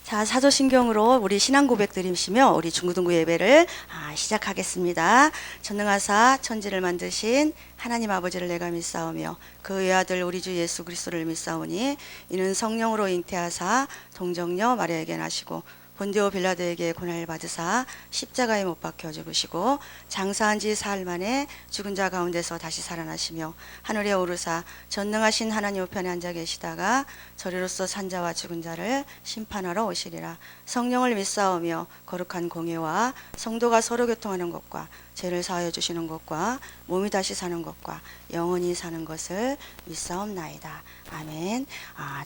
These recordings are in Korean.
자, 사도신경으로 우리 신앙 고백 드리시며 우리 중고등부 예배를 시작하겠습니다. 전능하사 천지를 만드신 하나님 아버지를 내가 믿사오며 그 외아들 우리 주 예수 그리스도를 믿사오니 이는 성령으로 잉태하사 동정녀 마리아에게 나시고 본디오 빌라도에게 고난을 받으사 십자가에 못 박혀 죽으시고 장사한 지 사흘 만에 죽은 자 가운데서 다시 살아나시며 하늘에 오르사 전능하신 하나님 우편에 앉아 계시다가 저리로서 산자와 죽은 자를 심판하러 오시리라. 성령을 믿사오며 거룩한 공예와 성도가 서로 교통하는 것과 죄를 사하여 주시는 것과 몸이 다시 사는 것과 영원히 사는 것을 믿사옵나이다. 아멘.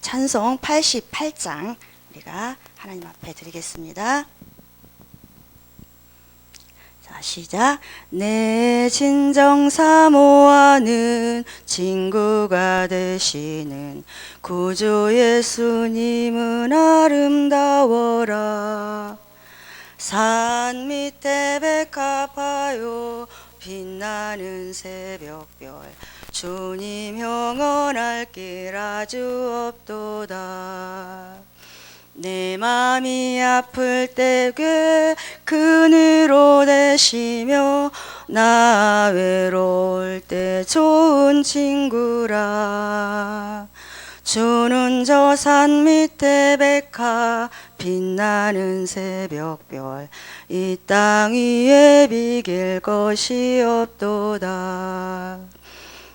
찬송 88장 우리가 하나님 앞에 드리겠습니다. 자, 시작. 내 진정 사모하는 친구가 되시는 구주 예수님은 아름다워라. 산 밑에 백합하여 빛나는 새벽별 주님 영원할 길 아주 없도다. 내 맘이 아플 때 그늘로 되시며 나 외로울 때 좋은 친구라. 주는 저 산 밑에 백합 빛나는 새벽별 이 땅 위에 비길 것이 없도다.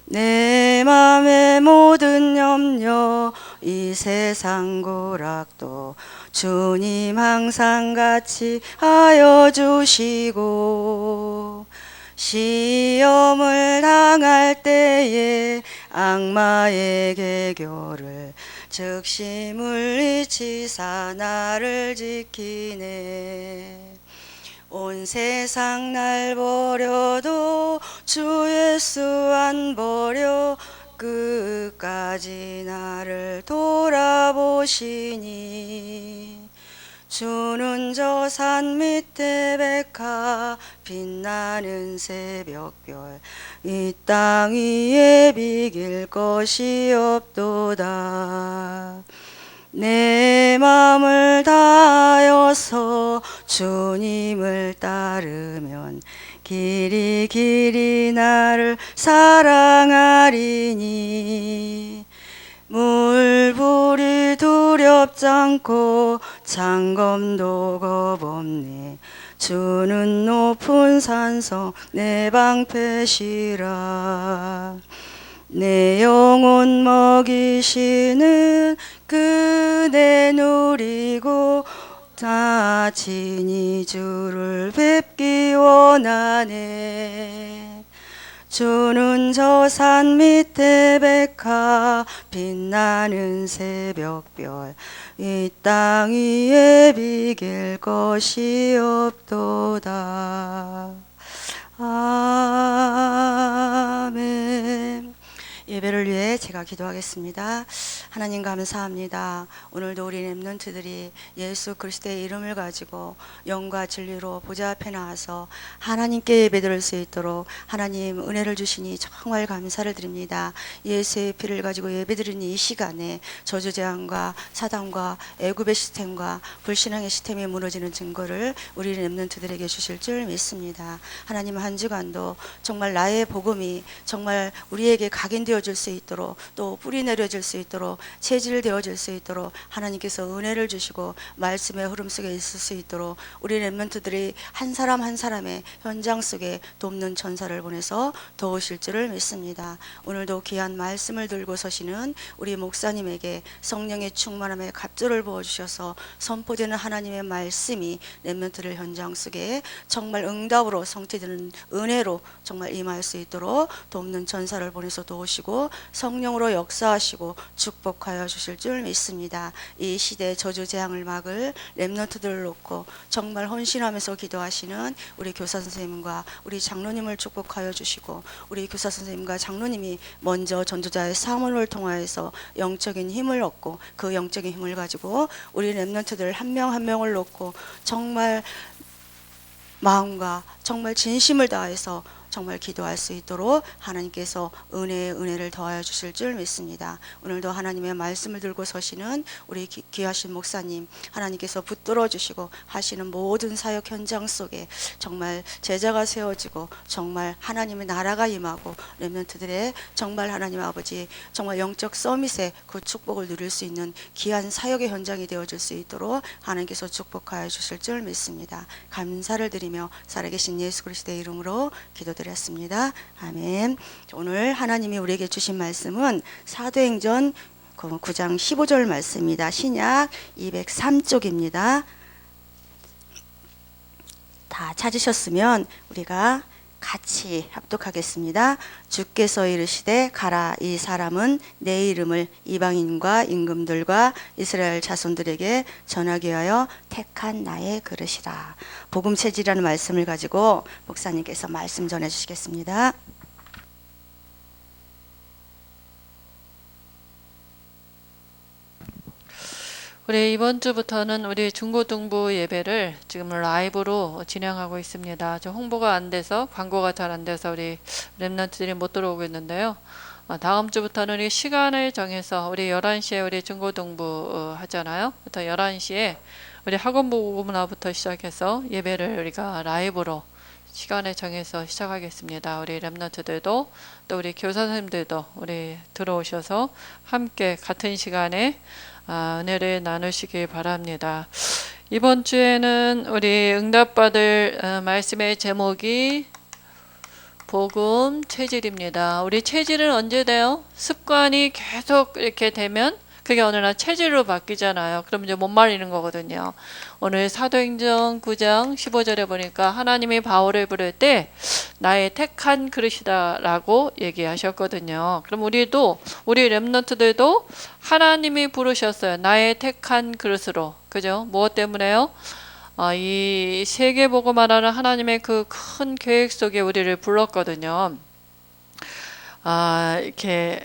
내 맘의 모든 염려 이 세상 고락도 주님 항상 같이 하여 주시고 시험을 당할 때에 악마의 계교를 즉시 물리치사 나를 지키네. 온 세상 날 버려도 주 예수 안 버려 끝까지 나를 돌아보시니. 주는 저 산 밑에 백합 빛나는 새벽별 이 땅 위에 비길 것이 없도다. 내 맘을 다하여서 주님을 따르면 길이 길이 나를 사랑하리니. 물불이 두렵지 않고 창검도 겁없네. 주는 높은 산성 내 방패시라. 내 영혼 먹이시는 그대 누리고 다 친히 주를 뵙기 원하네. 주는 저 산 밑에 백합 빛나는 새벽별 이 땅 위에 비길 것이 없도다. 아멘. 예배를 위해 제가 기도하겠습니다. 하나님 감사합니다. 오늘도 우리 렘넌트들이 예수 그리스도의 이름을 가지고 영과 진리로 보좌 앞에 나와서 하나님께 예배드릴 수 있도록 하나님 은혜를 주시니 정말 감사를 드립니다. 예수의 피를 가지고 예배드리는 이 시간에 저주재앙과 사단과 애굽의 시스템과 불신앙의 시스템이 무너지는 증거를 우리 렘넌트들에게 주실 줄 믿습니다. 하나님 한 주간도 정말 나의 복음이 정말 우리에게 각인되어 줄 수 있도록 또 뿌리 내려질 수 있도록 체질되어질 수 있도록 하나님께서 은혜를 주시고 말씀의 흐름 속에 있을 수 있도록 우리 렘넌트들이 한 사람 한 사람의 현장 속에 돕는 천사를 보내서 도우실 줄을 믿습니다. 오늘도 귀한 말씀을 들고 서시는 우리 목사님에게 성령의 충만함에 갑절을 부어주셔서 선포되는 하나님의 말씀이 렘넌트들 현장 속에 정말 응답으로 성취되는 은혜로 정말 임할 수 있도록 돕는 천사를 보내서 도우시고 성령으로 역사하시고 축복하여 주실 줄 믿습니다. 이 시대 저주 재앙을 막을 렘넌트들을 놓고 정말 헌신하면서 기도하시는 우리 교사 선생님과 우리 장로님을 축복하여 주시고 우리 교사 선생님과 장로님이 먼저 전도자의 사문을 통하여서 영적인 힘을 얻고 그 영적인 힘을 가지고 우리 렘넌트들 한 명 한 명을 놓고 정말 마음과 정말 진심을 다해서 정말 기도할 수 있도록 하나님께서 은혜를 더하여 주실 줄 믿습니다. 오늘도 하나님의 말씀을 들고 서시는 우리 귀하신 목사님 하나님께서 붙들어 주시고 하시는 모든 사역 현장 속에 정말 제자가 세워지고 정말 하나님의 나라가 임하고 렘넌트들의 정말 하나님 아버지 정말 영적 서밋의 그 축복을 누릴 수 있는 귀한 사역의 현장이 되어줄 수 있도록 하나님께서 축복하여 주실 줄 믿습니다. 감사를 드리며 살아계신 예수 그리스도의 이름으로 기도드렸습니다. 아멘. 오늘 하나님이 우리에게 주신 말씀은 사도행전 9장 15절 말씀입니다. 신약 203쪽입니다. 다 찾으셨으면 우리가 같이 합독하겠습니다. 주께서 이르시되 가라, 이 사람은 내 이름을 이방인과 임금들과 이스라엘 자손들에게 전하기 위하여 택한 나의 그릇이라. 복음체질이라는 말씀을 가지고 목사님께서 말씀 전해 주시겠습니다. 우리 이번 주부터는 우리 중고등부 예배를 지금 라이브로 진행하고 있습니다. 저 홍보가 안 돼서 광고가 잘 안 돼서 우리 렘넌트들이 못 들어오고 있는데요. 다음 주부터는 우리 시간을 정해서 우리 11시에 우리 중고등부 하잖아요. 부터 11시에 우리 학원부 문화부터 시작해서 예배를 우리가 라이브로 시간을 정해서 시작하겠습니다. 우리 렘넌트들도 또 우리 교사 선생님들도 우리 들어오셔서 함께 같은 시간에 은혜를 나누시기 바랍니다. 이번 주에는 우리 응답받을 말씀의 제목이 복음 체질입니다. 우리 체질은 언제 돼요? 습관이 계속 이렇게 되면 그게 어느 날 체질로 바뀌잖아요. 그럼 이제 못 말리는 거거든요. 오늘 사도행전 9장 15절에 보니까 하나님이 바울을 부를 때 나의 택한 그릇이다 라고 얘기하셨거든요. 그럼 우리도 우리 렘넌트들도 하나님이 부르셨어요. 나의 택한 그릇으로. 그죠? 무엇 때문에요? 이 세계복음화라는 하나님의 그 큰 계획 속에 우리를 불렀거든요. 이렇게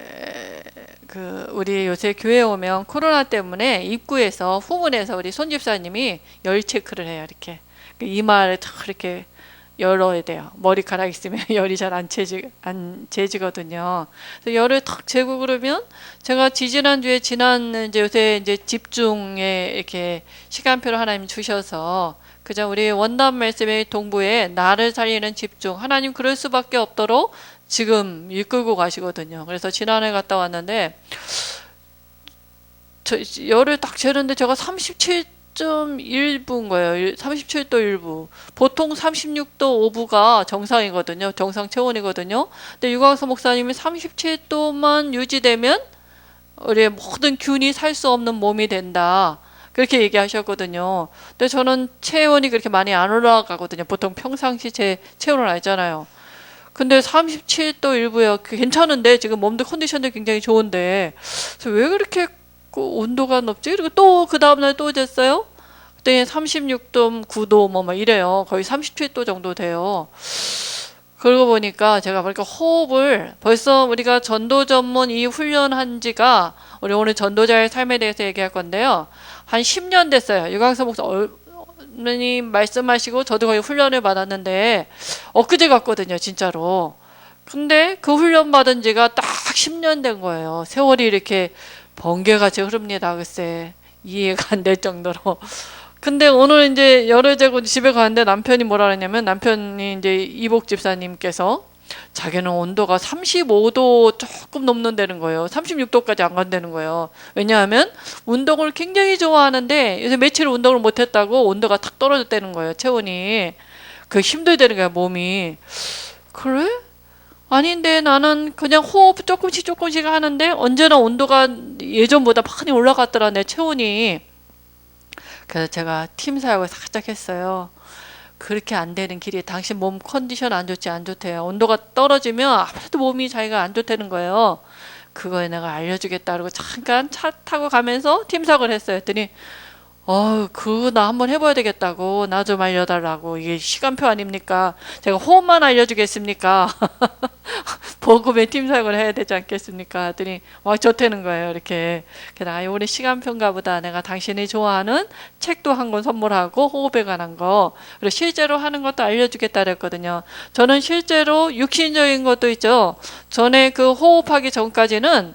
우리 요새 교회 오면 코로나 때문에 입구에서 후문에서 우리 손 집사님이 열 체크를 해요. 이렇게 이마를 탁 이렇게 열어야 돼요. 머리카락 있으면 열이 잘 안 재지거든요. 그래서 열을 탁 재고 그러면 제가 지지난주에 이제 요새 이제 집중에 이렇게 시간표를 하나님 주셔서 그저 우리 원단 말씀의 동부에 나를 살리는 집중 하나님 그럴 수밖에 없도록 지금 이끌고 가시거든요. 그래서 지난해 갔다 왔는데 열을 딱 재는데 제가 37.1부인 거예요. 37도 1부. 보통 36도 5부가 정상이거든요. 정상 체온이거든요. 근데 유광수 목사님이 37도만 유지되면 우리의 모든 균이 살 수 없는 몸이 된다. 그렇게 얘기하셨거든요. 근데 저는 체온이 그렇게 많이 안 올라가거든요. 보통 평상시 제 체온을 알잖아요. 근데 37도 일부요. 괜찮은데 지금 몸도 컨디션도 굉장히 좋은데 그래서 왜 그렇게 온도가 높지? 그리고 또 그 다음날 또 쟀어요. 그때 36도 9도 막 이래요. 거의 37도 정도 돼요. 그러고 보니까 제가 호흡을 벌써 우리가 전도 전문 이 훈련한 지가 우리 오늘 전도자의 삶에 대해서 얘기할 건데요. 한 10년 됐어요. 유광수 목사 님 말씀하시고 저도 거의 훈련을 받았는데 엊그제 갔거든요. 진짜로. 근데 그 훈련 받은 지가 딱 10년 된 거예요. 세월이 이렇게 번개같이 흐릅니다. 글쎄 이해가 안 될 정도로. 근데 오늘 이제 열을 재고 집에 가는데 남편이 뭐라 그랬냐면 남편이 이제 이복 집사님께서 자기는 온도가 35도 조금 넘는다는 거예요. 36도까지 안 간다는 거예요. 왜냐하면 운동을 굉장히 좋아하는데 요새 며칠 운동을 못했다고 온도가 탁 떨어졌다는 거예요. 체온이. 그 힘들다는 거야 몸이. 그래? 아닌데 나는 그냥 호흡 조금씩 하는데 언제나 온도가 예전보다 많이 올라갔더라 내 체온이. 그래서 제가 팀 사역을 살짝 했어요. 그렇게 안 되는 길이 당신 몸 컨디션 안 좋대요. 온도가 떨어지면 아무래도 몸이 자기가 안 좋다는 거예요. 그거에 내가 알려주겠다 그러고 잠깐 차 타고 가면서 팀 사역을 했어요. 했더니 그거 나 한번 해봐야 되겠다고. 나 좀 알려달라고. 이게 시간표 아닙니까? 제가 호흡만 알려주겠습니까? 복음의 팀 사역을 해야 되지 않겠습니까? 하더니 막 좋다는 거예요. 이렇게. 그래서 우리 시간표인가 보다. 내가 당신이 좋아하는 책도 한 권 선물하고 호흡에 관한 거. 그리고 실제로 하는 것도 알려주겠다 그랬거든요. 저는 실제로 육신적인 것도 있죠. 전에 그 호흡하기 전까지는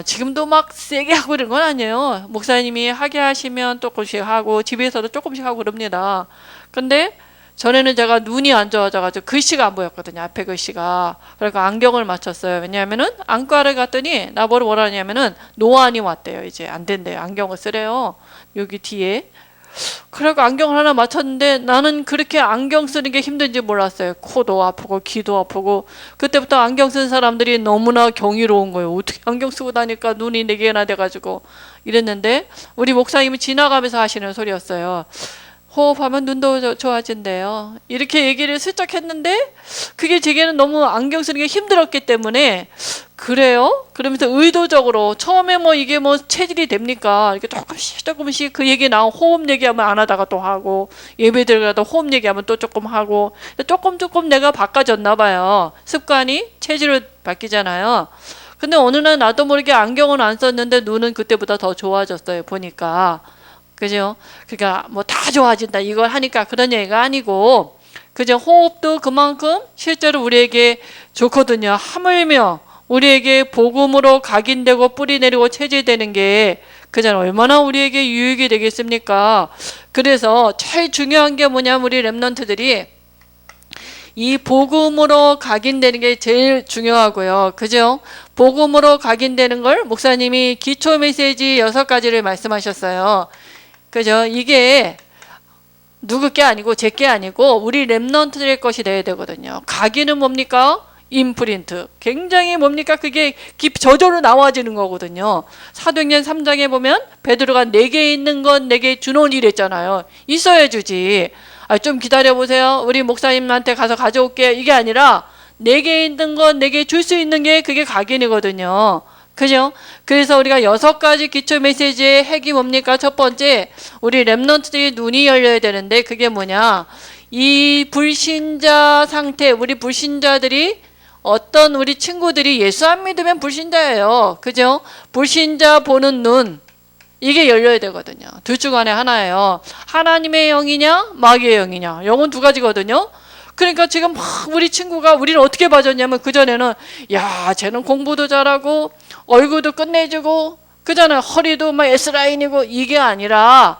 지금도 막 세게 하고 이런 건 아니에요. 목사님이 하게 하시면 조금씩 하고 집에서도 조금씩 하고 그럽니다. 근데 전에는 제가 눈이 안 좋아져가지고 글씨가 안 보였거든요. 앞에 글씨가. 그러니까 안경을 맞췄어요. 왜냐하면은 안과를 갔더니 나보고 뭐라 하냐면은 노안이 왔대요. 이제 안 된대요. 안경을 쓰래요. 여기 뒤에. 그래서 안경을 하나 맞췄는데 나는 그렇게 안경 쓰는 게 힘든지 몰랐어요. 코도 아프고 귀도 아프고. 그때부터 안경 쓴 사람들이 너무나 경이로운 거예요. 어떻게 안경 쓰고 다니까 눈이 4개나 돼가지고 이랬는데 우리 목사님이 지나가면서 하시는 소리였어요. 호흡하면 눈도 좋아진대요. 이렇게 얘기를 슬쩍 했는데 그게 제게는 너무 안경 쓰는 게 힘들었기 때문에 그래요? 그러면서 의도적으로 처음에 뭐 이게 뭐 체질이 됩니까? 이렇게 조금씩 그 얘기 나온 호흡 얘기하면 안 하다가 또 하고 예배 들어가다 호흡 얘기하면 또 조금 하고 조금 내가 바꿔졌나 봐요. 습관이 체질로 바뀌잖아요. 근데 어느 날 나도 모르게 안경은 안 썼는데 눈은 그때보다 더 좋아졌어요. 보니까. 그죠? 그러니까 뭐 다 좋아진다 이걸 하니까 그런 얘기가 아니고 그죠? 호흡도 그만큼 실제로 우리에게 좋거든요. 하물며 우리에게 복음으로 각인되고 뿌리 내리고 체질되는 게 그죠? 얼마나 우리에게 유익이 되겠습니까? 그래서 제일 중요한 게 뭐냐면 우리 렘넌트들이 이 복음으로 각인되는 게 제일 중요하고요. 그죠? 복음으로 각인되는 걸 목사님이 기초 메시지 6가지를 말씀하셨어요. 그죠? 이게 누구 게 아니고 제 게 아니고 우리 렘넌트들의 것이 돼야 되거든요. 각인은 뭡니까? 임프린트. 굉장히 뭡니까? 그게 저절로 나와지는 거거든요. 사도행전 3장에 보면 베드로가 내게 있는 건 내게 주노니 이랬잖아요. 있어야 주지. 좀 기다려보세요. 우리 목사님한테 가서 가져올게. 이게 아니라 내게 있는 건 내게 줄 수 있는 게 그게 각인이거든요. 그죠? 그래서 우리가 6가지 기초 메시지의 핵이 뭡니까? 첫 번째, 우리 렘넌트들이 눈이 열려야 되는데 그게 뭐냐? 이 불신자 상태, 우리 불신자들이 어떤 우리 친구들이 예수 안 믿으면 불신자예요. 그죠? 불신자 보는 눈. 이게 열려야 되거든요. 둘 중 안에 하나예요. 하나님의 영이냐, 마귀의 영이냐. 영은 2가지거든요. 그러니까 지금 막 우리 친구가 우리를 어떻게 봐줬냐면 그전에는 야 쟤는 공부도 잘하고 얼굴도 끝내주고 그잖아요. 허리도 막 S라인이고 이게 아니라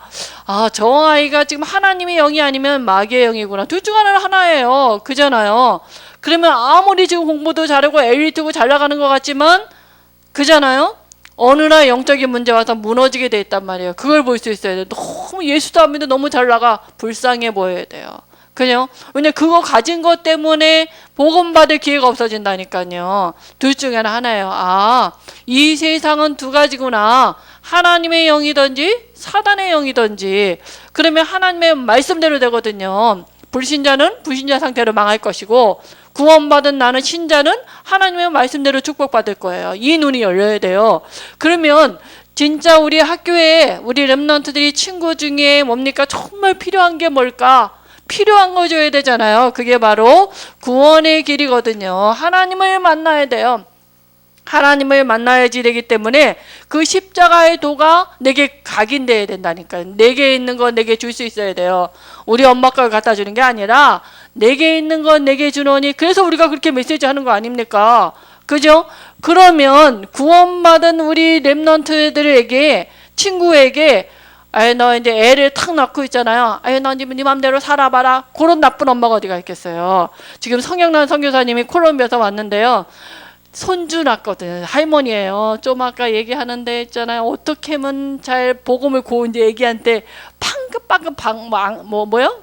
저 아이가 지금 하나님의 영이 아니면 마귀의 영이구나. 둘 중 하나예요. 그잖아요. 그러면 아무리 지금 공부도 잘하고 엘리트고 잘 나가는 것 같지만 그잖아요. 어느 날 영적인 문제 와서 무너지게 돼 있단 말이에요. 그걸 볼 수 있어야 돼요. 너무 예수도 안 믿는데 너무 잘 나가 불쌍해 보여야 돼요. 그죠? 왜냐 그거 가진 것 때문에 복음 받을 기회가 없어진다니까요. 둘 중에 하나예요. 이 세상은 2가지구나. 하나님의 영이든지 사단의 영이든지. 그러면 하나님의 말씀대로 되거든요. 불신자는 불신자 상태로 망할 것이고 구원받은 나는 신자는 하나님의 말씀대로 축복받을 거예요. 이 눈이 열려야 돼요. 그러면 진짜 우리 학교에 우리 렘넌트들이 친구 중에 뭡니까? 정말 필요한 게 뭘까? 필요한 거 줘야 되잖아요. 그게 바로 구원의 길이거든요. 하나님을 만나야 돼요. 하나님을 만나야지 되기 때문에 그 십자가의 도가 내게 각인돼야 된다니까요. 내게 있는 건 내게 줄 수 있어야 돼요. 우리 엄마 걸 갖다 주는 게 아니라 내게 있는 건 내게 주노니. 그래서 우리가 그렇게 메시지 하는 거 아닙니까? 그죠? 그러면 구원받은 우리 렘넌트들에게 친구에게 너 이제 애를 탁 낳고 있잖아요. 너 네 맘대로 살아봐라. 그런 나쁜 엄마가 어디가 있겠어요. 지금 성경란 선교사님이 콜롬비아에서 왔는데요. 손주 낳거든요. 할머니예요. 좀 아까 얘기하는데 있잖아요. 어떻게 하면 잘 복음을 고운지 애기한테 방긋방긋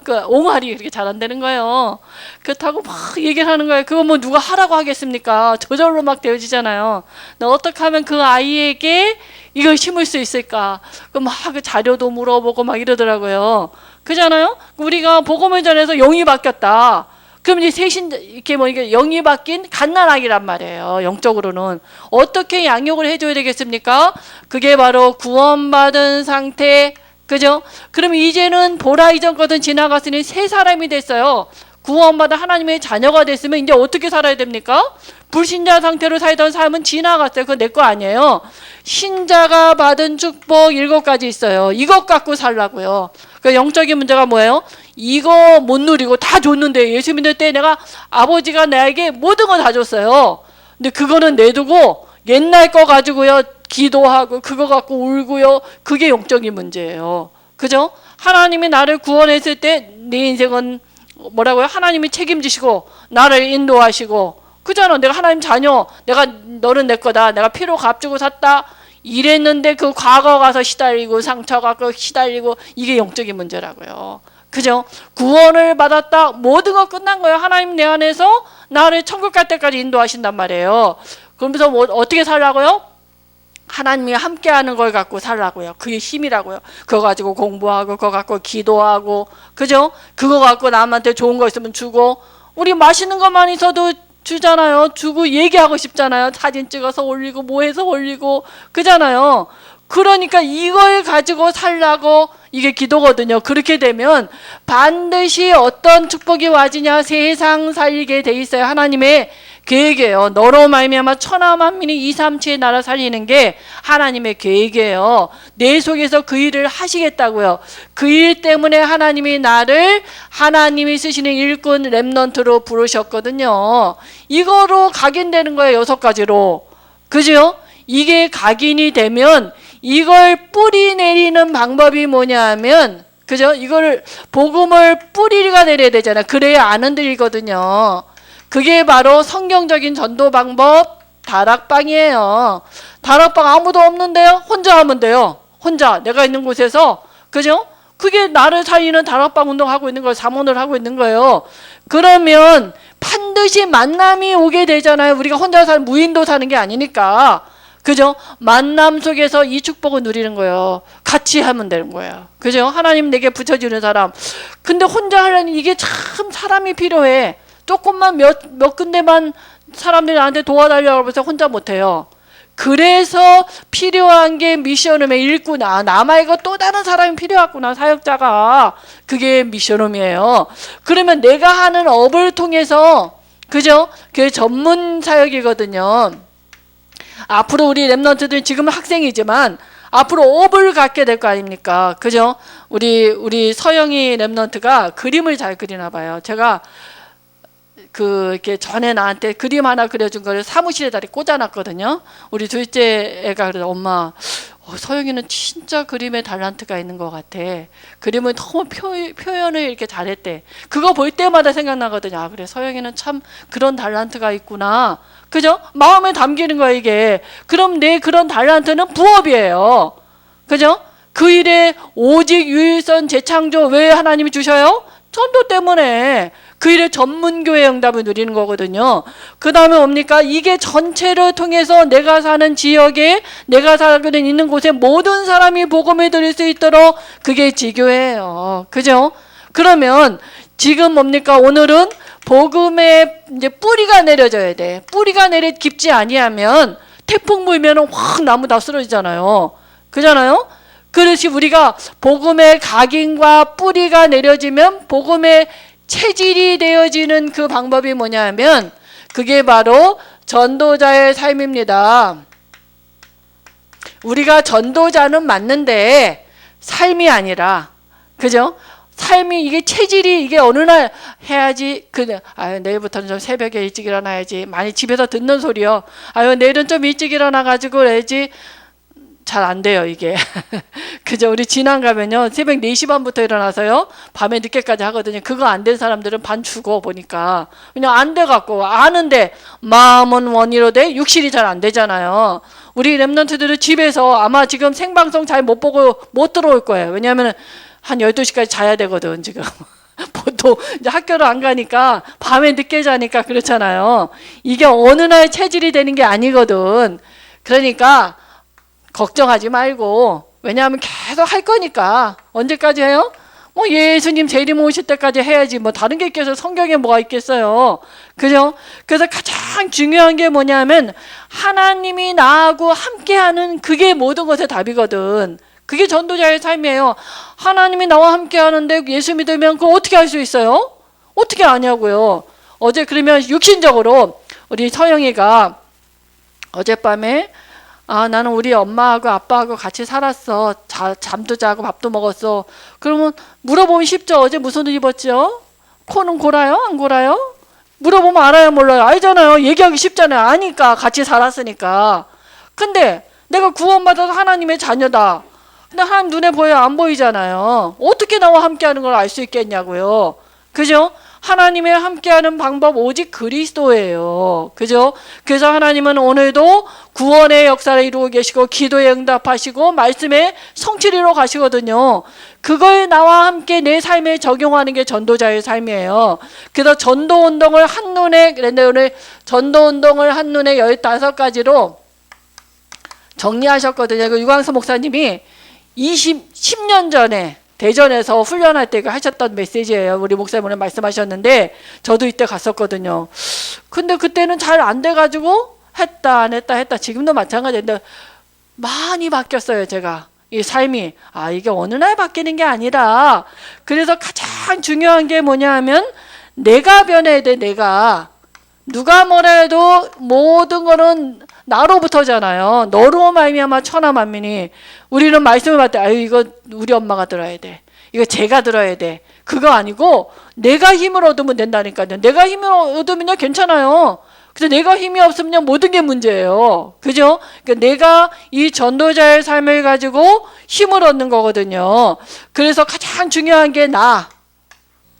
그 옹알이 그렇게 잘 안 되는 거예요. 그렇다고 막 얘기를 하는 거예요. 그거 뭐 누가 하라고 하겠습니까? 저절로 막 되어지잖아요. 어떻게 하면 그 아이에게 이걸 심을 수 있을까? 막 자료도 물어보고 막 이러더라고요. 그잖아요? 우리가 복음을 전해서 영이 바뀌었다. 그럼 이제 이렇게 이게 영이 바뀐 갓난아기란 말이에요. 영적으로는. 어떻게 양육을 해줘야 되겠습니까? 그게 바로 구원받은 상태, 그죠? 그럼 이제는 보라 이전 것은 지나갔으니 새 사람이 됐어요. 구원받아 하나님의 자녀가 됐으면 이제 어떻게 살아야 됩니까? 불신자 상태로 살던 삶은 지나갔어요. 그거 내 거 아니에요. 신자가 받은 축복 7가지 있어요. 이것 갖고 살라고요. 그 영적인 문제가 뭐예요? 이거 못 누리고 다 줬는데, 예수 믿을 때 내가 아버지가 나에게 모든 거 다 줬어요. 근데 그거는 내두고 옛날 거 가지고요 기도하고 그거 갖고 울고요. 그게 영적인 문제예요. 그죠? 하나님이 나를 구원했을 때 내 인생은 뭐라고요? 하나님이 책임지시고 나를 인도하시고, 그잖아. 내가 하나님 자녀, 내가 너는 내 거다, 내가 피로 값주고 샀다 이랬는데 그 과거 가서 시달리고 상처갖고 시달리고, 이게 영적인 문제라고요. 그죠? 구원을 받았다, 모든 거 끝난 거예요. 하나님 내 안에서 나를 천국 갈 때까지 인도하신단 말이에요. 그러면서 뭐 어떻게 살라고요? 하나님이 함께하는 걸 갖고 살라고요. 그게 힘이라고요. 그거 가지고 공부하고 그거 갖고 기도하고, 그죠? 그거 갖고 남한테 좋은 거 있으면 주고, 우리 맛있는 것만 있어도 주잖아요. 주고 얘기하고 싶잖아요. 사진 찍어서 올리고 뭐 해서 올리고, 그잖아요. 그러니까 이걸 가지고 살라고, 이게 기도거든요. 그렇게 되면 반드시 어떤 축복이 와지냐? 세상 살리게 돼 있어요. 하나님의 계획이에요. 너로 말미암아 천하 만민이 2, 3치의 나라 살리는 게 하나님의 계획이에요. 내 속에서 그 일을 하시겠다고요. 그 일 때문에 하나님이 나를 하나님이 쓰시는 일꾼 렘넌트로 부르셨거든요. 이거로 각인되는 거예요. 6가지로. 그죠? 이게 각인이 되면 이걸 뿌리 내리는 방법이 뭐냐 하면, 그죠? 이걸 복음을 뿌리가 내려야 되잖아요. 그래야 안 흔들리거든요. 그게 바로 성경적인 전도 방법, 다락방이에요. 다락방 아무도 없는데요? 혼자 하면 돼요. 혼자 내가 있는 곳에서, 그죠? 그게 나를 살리는 다락방 운동하고 있는 거예요. 사모를 하고 있는 거예요. 그러면 반드시 만남이 오게 되잖아요. 우리가 혼자 사는 무인도 사는 게 아니니까. 그죠? 만남 속에서 이 축복을 누리는 거예요. 같이 하면 되는 거예요. 그죠? 하나님 내게 붙여주는 사람. 근데 혼자 하려면 이게 참 사람이 필요해. 조금만 몇 군데만 사람들이 나한테 도와달라고 해서 혼자 못해요. 그래서 필요한 게 미션홈의 일꾼. 나 말고 또 다른 사람이 필요하구나, 사역자가. 그게 미션홈이에요. 그러면 내가 하는 업을 통해서, 그죠? 그게 전문 사역이거든요. 앞으로 우리 랩런트들 지금은 학생이지만 앞으로 업을 갖게 될 거 아닙니까? 그죠? 우리 서영이 랩런트가 그림을 잘 그리나 봐요. 제가 이렇게 전에 나한테 그림 하나 그려준 거를 사무실에다 꽂아놨거든요. 우리 둘째 애가 그래서 엄마, 서영이는 진짜 그림에 달란트가 있는 것 같아. 그림을 너무 표현을 이렇게 잘했대. 그거 볼 때마다 생각나거든요. 아, 그래, 서영이는 참 그런 달란트가 있구나. 그죠? 마음에 담기는 거야, 이게. 그럼 내 그런 달란트는 부업이에요. 그죠? 그 일에 오직 유일선 재창조 왜 하나님이 주셔요? 전도 때문에. 그 일에 전문교회 응답을 누리는 거거든요. 그 다음에 뭡니까? 이게 전체를 통해서 내가 사는 지역에, 내가 살고 있는 곳에 모든 사람이 복음을 들을 수 있도록, 그게 지교회예요. 그죠? 그러면 지금 뭡니까? 오늘은 복음의 이제 뿌리가 내려져야 돼. 뿌리가 깊지 아니하면 태풍 불면은 확 나무 다 쓰러지잖아요. 그잖아요? 그렇지, 우리가 복음의 각인과 뿌리가 내려지면 복음의 체질이 되어지는 그 방법이 뭐냐 하면, 그게 바로 전도자의 삶입니다. 우리가 전도자는 맞는데 삶이 아니라, 그죠? 삶이, 이게 체질이, 이게 어느 날 해야지, 내일부터는 좀 새벽에 일찍 일어나야지. 많이 집에서 듣는 소리요. 내일은 좀 일찍 일어나가지고 해야지. 잘 안 돼요, 이게. 그죠? 우리 진안 가면요, 새벽 4시 반부터 일어나서요, 밤에 늦게까지 하거든요. 그거 안 된 사람들은 반 죽어, 보니까. 그냥 안 돼갖고, 아는데, 마음은 원이로되 육실이 잘 안 되잖아요. 우리 랩런트들은 집에서 아마 지금 생방송 잘 못 보고 못 들어올 거예요. 왜냐하면 한 12시까지 자야 되거든, 지금. 보통 이제 학교를 안 가니까 밤에 늦게 자니까 그렇잖아요. 이게 어느 날 체질이 되는 게 아니거든. 그러니까 걱정하지 말고, 왜냐하면 계속 할 거니까. 언제까지 해요? 뭐 예수님 재림 오실 때까지 해야지. 뭐 다른 게 있겠어요? 성경에 뭐가 있겠어요? 그죠? 그래서 가장 중요한 게 뭐냐면 하나님이 나하고 함께하는, 그게 모든 것의 답이거든. 그게 전도자의 삶이에요. 하나님이 나와 함께 하는데 예수 믿으면 그거 어떻게 할 수 있어요? 어떻게 아냐고요. 어제 그러면 육신적으로 우리 서영이가 어젯밤에 나는 우리 엄마하고 아빠하고 같이 살았어. 잠도 자고 밥도 먹었어. 그러면 물어보면 쉽죠. 어제 무슨 옷 입었죠? 코는 골아요? 안 골아요? 물어보면 알아요? 몰라요? 알잖아요. 얘기하기 쉽잖아요. 아니까. 같이 살았으니까. 근데 내가 구원받아서 하나님의 자녀다. 근데 하나님 눈에 보여요? 안 보이잖아요. 어떻게 나와 함께하는 걸 알 수 있겠냐고요. 그죠? 하나님의 함께하는 방법 오직 그리스도예요. 그죠? 그래서 하나님은 오늘도 구원의 역사를 이루고 계시고 기도에 응답하시고 말씀에 성취를 이루어 가시거든요. 그걸 나와 함께 내 삶에 적용하는 게 전도자의 삶이에요. 그래서 전도운동을 한눈에 그런데 오늘 전도운동을 한눈에 15가지로 정리하셨거든요. 그 유광수 목사님이 10년 전에 대전에서 훈련할 때 하셨던 메시지예요. 우리 목사님 오늘 말씀하셨는데 저도 이때 갔었거든요. 근데 그때는 잘 안 돼가지고 했다 안 했다 지금도 마찬가지인데 많이 바뀌었어요. 제가 이 삶이 이게 어느 날 바뀌는 게 아니라 그래서 가장 중요한 게 뭐냐 하면 내가 변해야 돼. 내가 누가 뭐라 해도 모든 거는 나로부터잖아요. 너로 말미암아 천하 만민이. 우리는 말씀을 받을 때 이거 우리 엄마가 들어야 돼. 이거 제가 들어야 돼. 그거 아니고 내가 힘을 얻으면 된다니까요. 내가 힘을 얻으면요 괜찮아요. 근데 내가 힘이 없으면 모든 게 문제예요. 그죠? 그러니까 내가 이 전도자의 삶을 가지고 힘을 얻는 거거든요. 그래서 가장 중요한 게 나.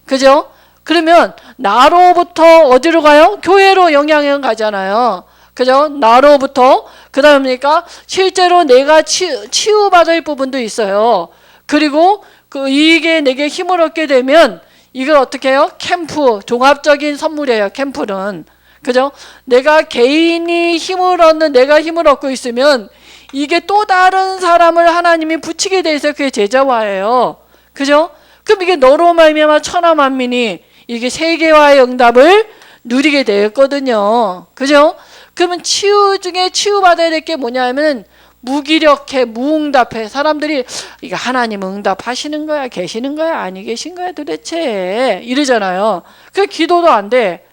그죠? 그러면 나로부터 어디로 가요? 교회로 영향을 가잖아요. 그죠? 나로부터 그 다음이니까 실제로 내가 치유받을 부분도 있어요. 그리고 이게 내게 힘을 얻게 되면 이걸 어떻게 해요? 캠프, 종합적인 선물이에요. 캠프는. 그죠? 내가 개인이 힘을 얻는 내가 힘을 얻고 있으면 이게 또 다른 사람을 하나님이 붙이게 돼 있어요. 그게 제자화예요. 그죠? 그럼 이게 너로 말미암아 천하 만민이 이게 세계화의 응답을 누리게 되었거든요. 그죠? 그러면 치유 중에 치유받아야 될 게 뭐냐면 무기력해, 무응답해. 사람들이 이거 하나님 응답하시는 거야, 계시는 거야, 아니 계신 거야 도대체 이러잖아요. 그 기도도 안 돼.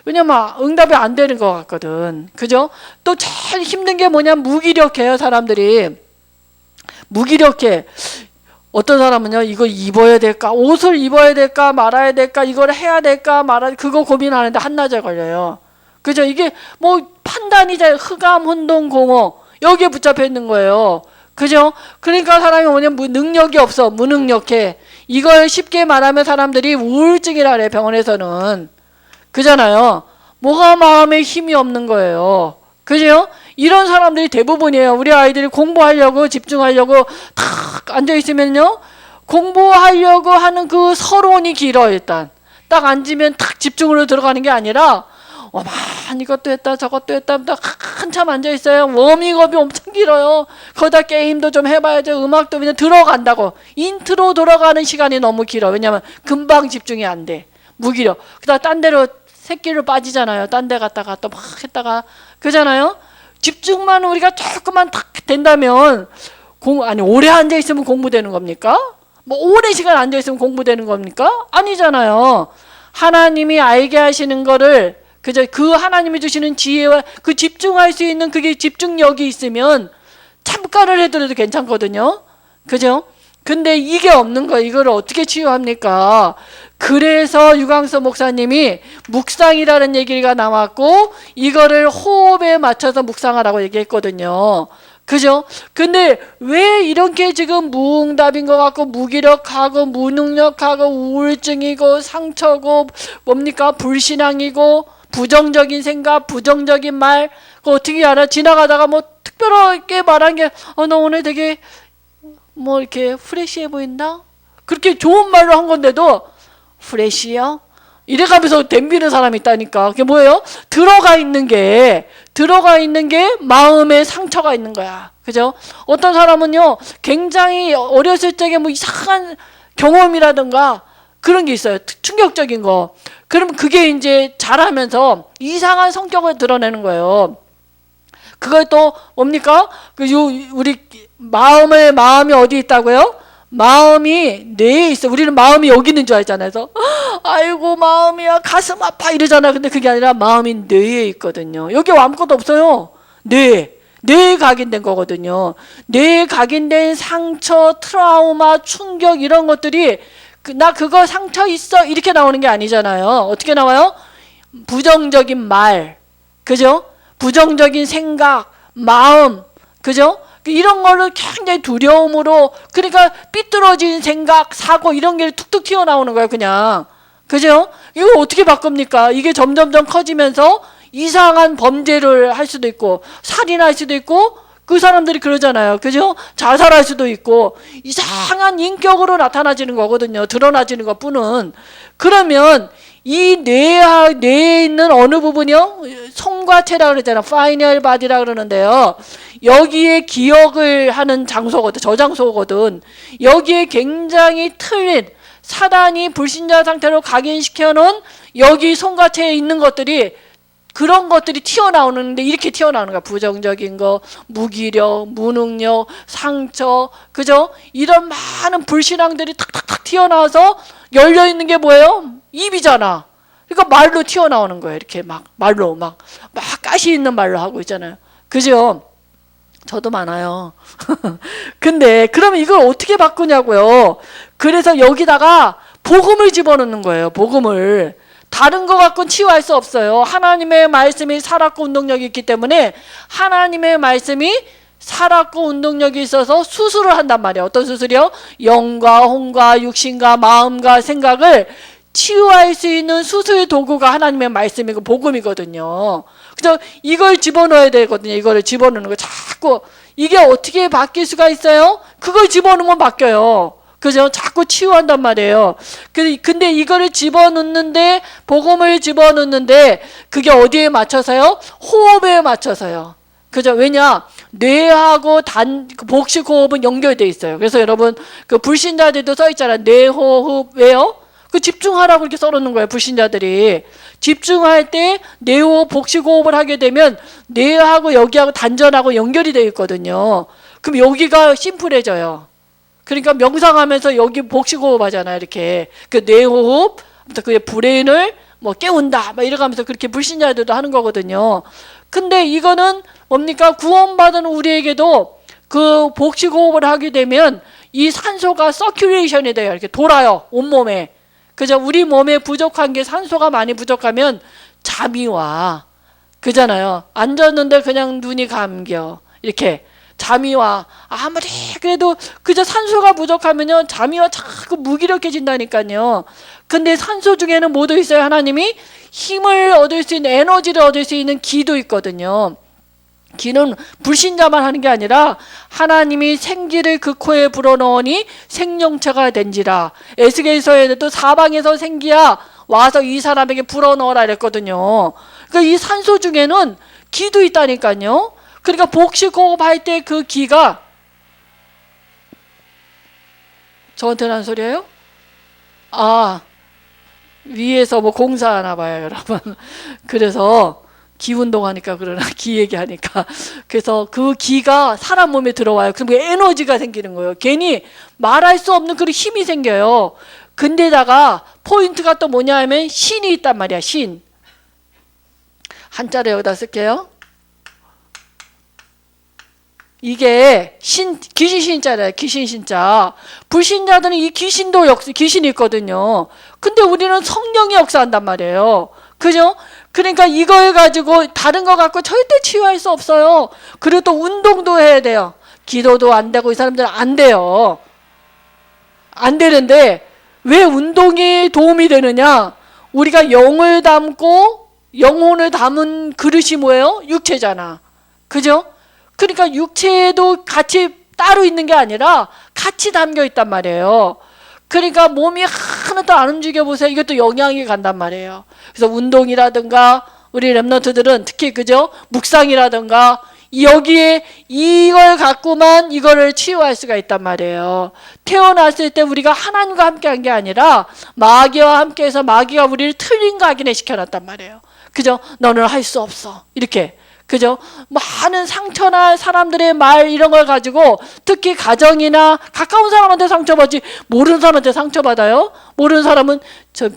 왜냐면 응답이 안 되는 것 같거든. 그죠? 또 제일 힘든 게 뭐냐면 무기력해요. 사람들이 무기력해. 어떤 사람은요, 이걸 입어야 될까? 옷을 입어야 될까? 말아야 될까? 이걸 해야 될까? 말아야 그거 고민하는데 한낮에 걸려요. 그죠? 이게 뭐 판단이자 흑암, 혼돈, 공허 여기에 붙잡혀 있는 거예요. 그죠? 그러니까 사람이 뭐냐면 능력이 없어. 무능력해. 이걸 쉽게 말하면 사람들이 우울증이라 그래. 병원에서는. 그잖아요. 뭐가 마음에 힘이 없는 거예요. 그죠? 이런 사람들이 대부분이에요. 우리 아이들이 공부하려고 집중하려고 탁 앉아있으면요. 공부하려고 하는 그 서론이 길어 일단. 딱 앉으면 탁 집중으로 들어가는 게 아니라 이것도 했다 저것도 했다 한참 앉아있어요. 워밍업이 엄청 길어요. 거기다 게임도 좀 해봐야죠. 음악도 그냥 들어간다고. 인트로 돌아가는 시간이 너무 길어. 왜냐면 금방 집중이 안 돼. 무기력. 그다음 딴 데로 새끼로 빠지잖아요. 딴 데 갔다가 또 막 했다가 그잖아요. 집중만 우리가 조금만 탁 된다면 오래 앉아있으면 공부되는 겁니까? 뭐 오랜 시간 앉아있으면 공부되는 겁니까? 아니잖아요. 하나님이 알게 하시는 거를 그저 그 하나님이 주시는 지혜와 그 집중할 수 있는 그게 집중력이 있으면 잠깐을 해도 괜찮거든요. 그죠? 근데 이게 없는 거예요. 이걸 어떻게 치유합니까? 그래서 유광수 목사님이 묵상이라는 얘기가 나왔고 이거를 호흡에 맞춰서 묵상하라고 얘기했거든요. 그죠? 근데 왜 이렇게 지금 무응답인 것 같고 무기력하고 무능력하고 우울증이고 상처고 뭡니까? 불신앙이고 부정적인 생각, 부정적인 말 그거 어떻게 알아? 지나가다가 뭐 특별하게 말한 게 너 오늘 되게 뭐 이렇게 프레시해 보인다? 그렇게 좋은 말로 한 건데도 프레시요? 이래가면서 덤비는 사람이 있다니까. 그게 뭐예요? 들어가 있는 게 마음에 상처가 있는 거야. 그죠? 어떤 사람은요, 굉장히 어렸을 적에 뭐 이상한 경험이라든가 그런 게 있어요. 충격적인 거. 그럼 그게 이제 자라면서 이상한 성격을 드러내는 거예요. 그걸 또 뭡니까? 우리 마음이 어디 있다고요? 마음이 뇌에 있어. 우리는 마음이 여기 있는 줄 알잖아요. 그래서 아이고 마음이야 가슴 아파 이러잖아. 근데 그게 아니라 마음이 뇌에 있거든요. 여기 아무것도 없어요. 뇌에 각인된 거거든요. 뇌에 각인된 상처, 트라우마, 충격 이런 것들이 나 그거 상처 있어 이렇게 나오는 게 아니잖아요. 어떻게 나와요? 부정적인 말, 그죠? 부정적인 생각, 마음, 그죠? 이런 거를 굉장히 두려움으로, 그러니까 삐뚤어진 생각, 사고 이런 게 툭툭 튀어나오는 거예요, 그냥. 그죠? 이거 어떻게 바꿉니까? 이게 점점점 커지면서 이상한 범죄를 할 수도 있고, 살인할 수도 있고, 그 사람들이 그러잖아요. 그죠? 자살할 수도 있고, 이상한 인격으로 나타나지는 거거든요. 드러나지는 것 뿐은. 그러면 이 뇌에 있는 어느 부분이요? 성과체라고 그러잖아요. 파이널 바디라고 그러는데요. 여기에 기억을 하는 장소거든. 저장소거든. 여기에 굉장히 틀린 사단이 불신자 상태로 각인시켜 놓은 여기 성과체에 있는 것들이, 그런 것들이 튀어나오는데 이렇게 튀어나오는 거야. 부정적인 거, 무기력, 무능력, 상처, 그죠? 이런 많은 불신앙들이 탁탁탁 튀어나와서 열려있는 게 뭐예요? 입이잖아. 그러니까 말로 튀어나오는 거예요. 이렇게 말로 막 가시 있는 말로 하고 있잖아요. 그죠? 저도 많아요. 근데 그러면 이걸 어떻게 바꾸냐고요. 그래서 여기다가 복음을 집어넣는 거예요. 복음을. 다른 거 갖고는 치유할 수 없어요. 하나님의 말씀이 살았고 운동력이 있기 때문에 하나님의 말씀이 살았고 운동력이 있어서 수술을 한단 말이에요. 어떤 수술이요? 영과 혼과 육신과 마음과 생각을 치유할 수 있는 수술 도구가 하나님의 말씀이고 복음이거든요. 그래서 이걸 집어넣어야 되거든요. 이거를 집어넣는 거 자꾸. 이게 어떻게 바뀔 수가 있어요? 그걸 집어넣으면 바뀌어요. 그죠? 자꾸 치유한단 말이에요. 근데 이거를 집어넣는데, 복음을 집어넣는데, 그게 어디에 맞춰서요? 호흡에 맞춰서요. 그죠? 왜냐? 뇌하고 복식 호흡은 연결돼 있어요. 그래서 여러분, 그 불신자들도 써 있잖아요. 뇌호흡, 왜요? 그 집중하라고 이렇게 써놓는 거예요. 불신자들이. 집중할 때 뇌호흡, 복식 호흡을 하게 되면 뇌하고 여기하고 단전하고 연결이 되어 있거든요. 그럼 여기가 심플해져요. 그러니까 명상하면서 여기 복식호흡 하잖아요. 이렇게. 그 뇌호흡, 그 브레인을 뭐 깨운다. 막 이러면서 그렇게 불신자들도 하는 거거든요. 근데 이거는 뭡니까? 구원받은 우리에게도 그 복식호흡을 하게 되면 이 산소가 서큘레이션이 돼요. 이렇게 돌아요. 온몸에. 그죠? 우리 몸에 부족한 게 산소가 많이 부족하면 잠이 와. 그잖아요. 앉았는데 그냥 눈이 감겨. 이렇게. 잠이 와. 아무리 그래도 그저 산소가 부족하면요 잠이 와 자꾸 무기력해진다니까요. 근데 산소 중에는 뭐도 있어요? 하나님이 힘을 얻을 수 있는, 에너지를 얻을 수 있는 기도 있거든요. 기는 불신자만 하는 게 아니라 하나님이 생기를 그 코에 불어넣으니 생명체가 된지라. 에스겔서에도 사방에서 생기야 와서 이 사람에게 불어넣어라 이랬거든요. 그러니까 이 산소 중에는 기도 있다니까요. 그러니까 복식호흡 할 때 그 기가, 저한테는 한 소리예요? 아, 위에서 뭐 공사하나 봐요, 여러분. 그래서 기 운동하니까 그러나 기 얘기하니까. 그래서 그 기가 사람 몸에 들어와요. 그럼 에너지가 생기는 거예요. 괜히 말할 수 없는 그런 힘이 생겨요. 근데다가 포인트가 또 뭐냐 하면 신이 있단 말이야, 신. 한자를 여기다 쓸게요. 이게 귀신 신자래요. 귀신 신자. 불신자들은 이 귀신도 귀신이 있거든요. 근데 우리는 성령이 역사한단 말이에요. 그죠? 그러니까 이걸 가지고 다른 거 갖고 절대 치유할 수 없어요. 그리고 또 운동도 해야 돼요. 기도도 안 되고 이 사람들은 안 돼요. 안 되는데 왜 운동이 도움이 되느냐? 우리가 영을 담고 영혼을 담은 그릇이 뭐예요? 육체잖아. 그죠? 그러니까 육체도 같이 따로 있는 게 아니라 같이 담겨 있단 말이에요. 그러니까 몸이 하나도 안 움직여 보세요. 이것도 영향이 간단 말이에요. 그래서 운동이라든가 우리 랩런트들은 특히 그죠? 묵상이라든가 여기에 이걸 갖고만 이거를 치유할 수가 있단 말이에요. 태어났을 때 우리가 하나님과 함께 한 게 아니라 마귀와 함께 해서 마귀가 우리를 틀린 각인에 시켜놨단 말이에요. 그죠? 너는 할 수 없어. 이렇게. 그죠? 많은 상처나 사람들의 말 이런 걸 가지고 특히 가정이나 가까운 사람한테 상처받지 모르는 사람한테 상처받아요. 모르는 사람은 저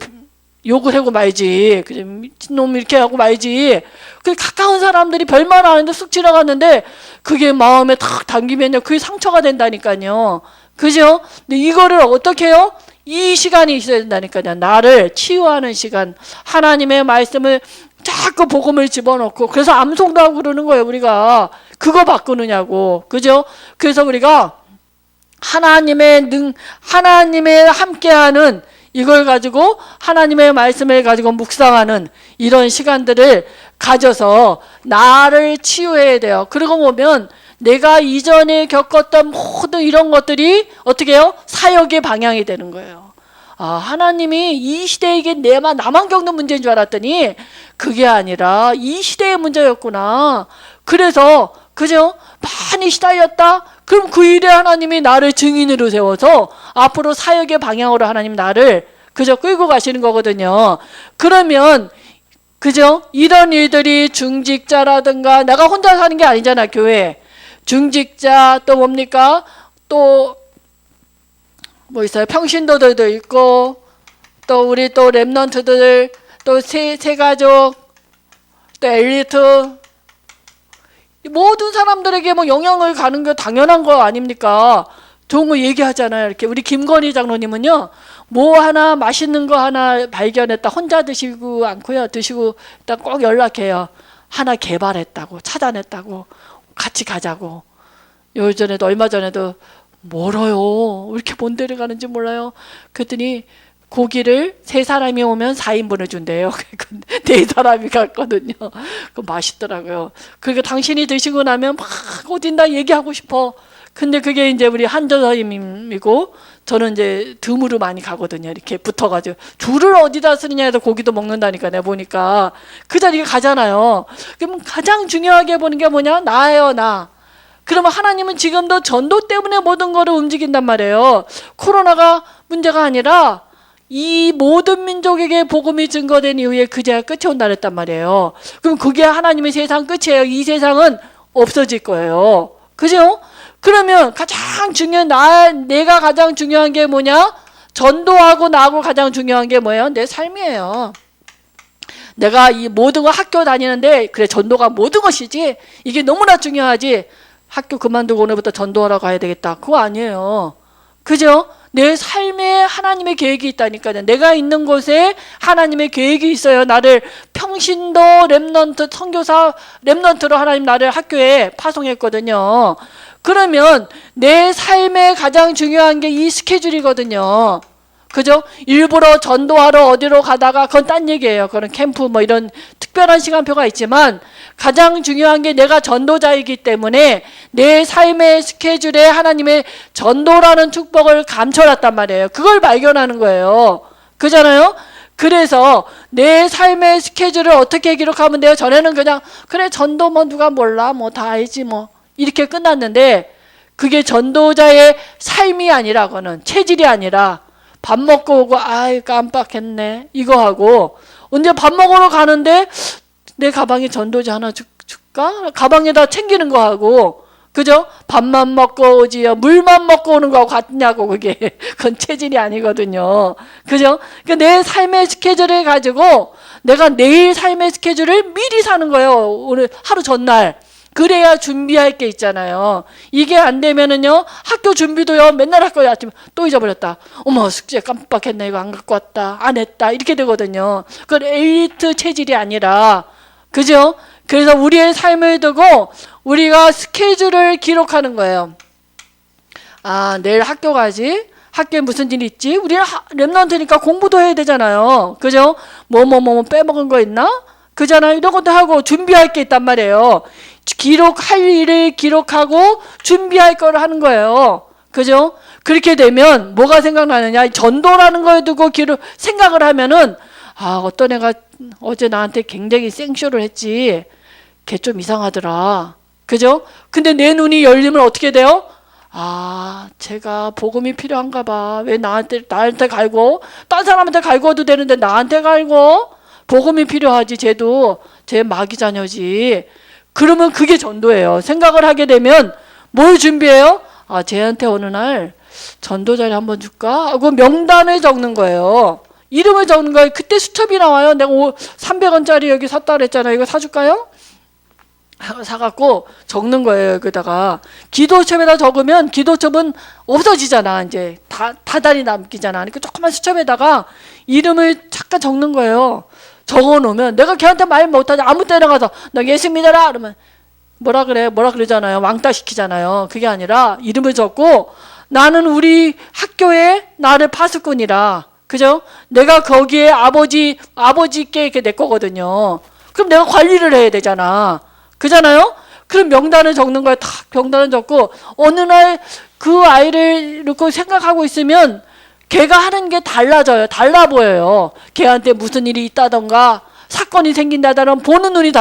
욕을 하고 말지. 그죠? 미친놈 이렇게 하고 말지. 그 가까운 사람들이 별말 안 하는데 쑥 지나갔는데 그게 마음에 탁 당기면요. 그게 상처가 된다니까요. 그죠? 근데 이거를 어떻게 해요? 이 시간이 있어야 된다니까요. 나를 치유하는 시간. 하나님의 말씀을 자꾸 복음을 집어넣고 그래서 암송도 하고 그러는 거예요. 우리가 그거 바꾸느냐고. 그죠? 그래서 우리가 하나님의 함께하는 이걸 가지고 하나님의 말씀을 가지고 묵상하는 이런 시간들을 가져서 나를 치유해야 돼요. 그러고 보면 내가 이전에 겪었던 모든 이런 것들이 어떻게 해요? 사역의 방향이 되는 거예요. 아, 하나님이 이 시대에 이게 나만 겪는 문제인 줄 알았더니 그게 아니라 이 시대의 문제였구나. 그래서 그죠? 많이 시달렸다? 그럼 그 일에 하나님이 나를 증인으로 세워서 앞으로 사역의 방향으로 하나님 나를 그저 끌고 가시는 거거든요. 그러면 그죠? 이런 일들이 중직자라든가 내가 혼자 사는 게 아니잖아, 교회. 중직자 또 뭡니까? 또 뭐 있어요? 평신도들도 있고 또 우리 또 렘넌트들 또 세가족 또 엘리트 모든 사람들에게 뭐 영향을 가는 게 당연한 거 아닙니까? 좋은 거 얘기하잖아요. 이렇게 우리 김건희 장로님은요. 뭐 하나 맛있는 거 하나 발견했다. 혼자 드시고 않고요. 드시고 일단 꼭 연락해요. 하나 개발했다고 찾아냈다고 같이 가자고. 요전에도 얼마 전에도 멀어요. 왜 이렇게 먼 데를 가는지 몰라요. 그랬더니 고기를 3사람이 오면 4인분을 준대요. 4사람이 갔거든요. 그 맛있더라고요. 그러니까 당신이 드시고 나면 막 어딘다 얘기하고 싶어. 근데 그게 이제 우리 한전사님이고 저는 이제 덤으로 많이 가거든요. 이렇게 붙어가지고 줄을 어디다 쓰느냐 해서 고기도 먹는다니까 내가 보니까 그 자리에 가잖아요. 그럼 가장 중요하게 보는 게 뭐냐? 나예요, 나. 그러면 하나님은 지금도 전도 때문에 모든 거를 움직인단 말이에요. 코로나가 문제가 아니라 이 모든 민족에게 복음이 증거된 이후에 그제야 끝이 온다 그랬단 말이에요. 그럼 그게 하나님의 세상 끝이에요. 이 세상은 없어질 거예요. 그죠? 그러면 가장 중요한 내가 가장 중요한 게 뭐냐? 전도하고 나하고 가장 중요한 게 뭐예요? 내 삶이에요. 내가 이 모든 거 학교 다니는데 그래 전도가 모든 것이지 이게 너무나 중요하지 학교 그만두고 오늘부터 전도하러 가야 되겠다. 그거 아니에요. 그죠? 내 삶에 하나님의 계획이 있다니까요. 내가 있는 곳에 하나님의 계획이 있어요. 나를 평신도 렘넌트 선교사 렘넌트로 하나님 나를 학교에 파송했거든요. 그러면 내 삶에 가장 중요한 게 이 스케줄이거든요. 그죠? 일부러 전도하러 어디로 가다가 그건 딴 얘기예요. 그런 캠프 뭐 이런 특별한 시간표가 있지만 가장 중요한 게 내가 전도자이기 때문에 내 삶의 스케줄에 하나님의 전도라는 축복을 감춰놨단 말이에요. 그걸 발견하는 거예요. 그잖아요? 그래서 내 삶의 스케줄을 어떻게 기록하면 돼요? 전에는 그냥 그래 전도 뭐 누가 몰라 뭐 다 알지 뭐 이렇게 끝났는데 그게 전도자의 삶이 아니라 그거는 체질이 아니라 밥 먹고 오고 아이 깜빡했네 이거 하고 언제 밥 먹으러 가는데 내 가방에 전도자 하나 줄까? 가방에다 챙기는 거 하고 그죠? 밥만 먹고 오지요 물만 먹고 오는 거하고 같냐고 그게 그건 체질이 아니거든요. 그죠? 그러니까 내 삶의 스케줄을 가지고 내가 내일 삶의 스케줄을 미리 사는 거예요. 오늘 하루 전날. 그래야 준비할 게 있잖아요. 이게 안 되면은요, 학교 준비도요, 맨날 학교에 아침에 또 잊어버렸다. 어머, 숙제 깜빡했네. 이거 안 갖고 왔다. 안 했다. 이렇게 되거든요. 그건 엘리트 체질이 아니라, 그죠? 그래서 우리의 삶을 두고 우리가 스케줄을 기록하는 거예요. 아, 내일 학교 가지? 학교에 무슨 일 있지? 우리는 랩런트니까 공부도 해야 되잖아요. 그죠? 뭐 빼먹은 거 있나? 그잖아요. 이런 것도 하고 준비할 게 있단 말이에요. 기록할 일을 기록하고 준비할 걸 하는 거예요. 그죠? 그렇게 되면 뭐가 생각나느냐? 전도라는 거에 두고 생각을 하면은 아, 어떤 애가 어제 나한테 굉장히 생쇼를 했지. 걔 좀 이상하더라. 그죠? 근데 내 눈이 열리면 어떻게 돼요? 아, 제가 복음이 필요한가 봐. 왜 나한테 갈고? 딴 사람한테 갈고도 되는데 나한테 갈고? 복음이 필요하지. 쟤도 쟤 마귀 자녀지. 그러면 그게 전도예요. 생각을 하게 되면 뭘 준비해요? 아, 쟤한테 어느 날 전도자를 한번 줄까? 하고 명단을 적는 거예요. 이름을 적는 거예요. 그때 수첩이 나와요. 내가 300원짜리 여기 샀다 그랬잖아요. 이거 사줄까요? 사갖고 적는 거예요. 여기다가 기도첩에다 적으면 기도첩은 없어지잖아. 이제 다달이 남기잖아. 그러니까 조그만 수첩에다가 이름을 잠깐 적는 거예요. 적어놓으면 내가 걔한테 말 못하지. 아무 때나 가서 너 예수 믿어라 그러면 뭐라 그러잖아요. 왕따 시키잖아요. 그게 아니라 이름을 적고 나는 우리 학교에 나를 파수꾼이라. 그죠? 내가 거기에 아버지께 이렇게 내 거거든요. 그럼 내가 관리를 해야 되잖아. 그잖아요? 그럼 명단을 적는 거야. 탁 명단을 적고 어느 날 그 아이를 놓고 생각하고 있으면 걔가 하는 게 달라져요. 달라 보여요. 걔한테 무슨 일이 있다던가 사건이 생긴다더라 보는 눈이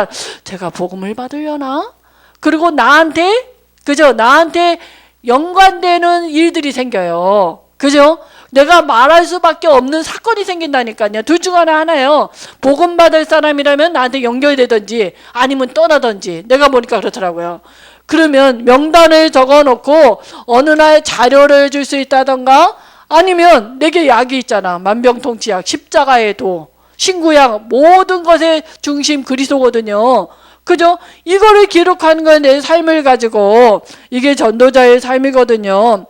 제가 복음을 받으려나? 그리고 나한테 그죠? 나한테 연관되는 일들이 생겨요. 그죠? 내가 말할 수밖에 없는 사건이 생긴다니까요. 둘 중 하나예요. 복음 받을 사람이라면 나한테 연결되든지 아니면 떠나든지. 내가 보니까 그렇더라고요. 그러면 명단을 적어놓고 어느 날 자료를 줄 수 있다던가 아니면 내게 약이 있잖아. 만병통치약, 십자가의 도, 신구약 모든 것의 중심 그리스도거든요. 그죠? 이거를 기록하는 건 내 삶을 가지고 이게 전도자의 삶이거든요.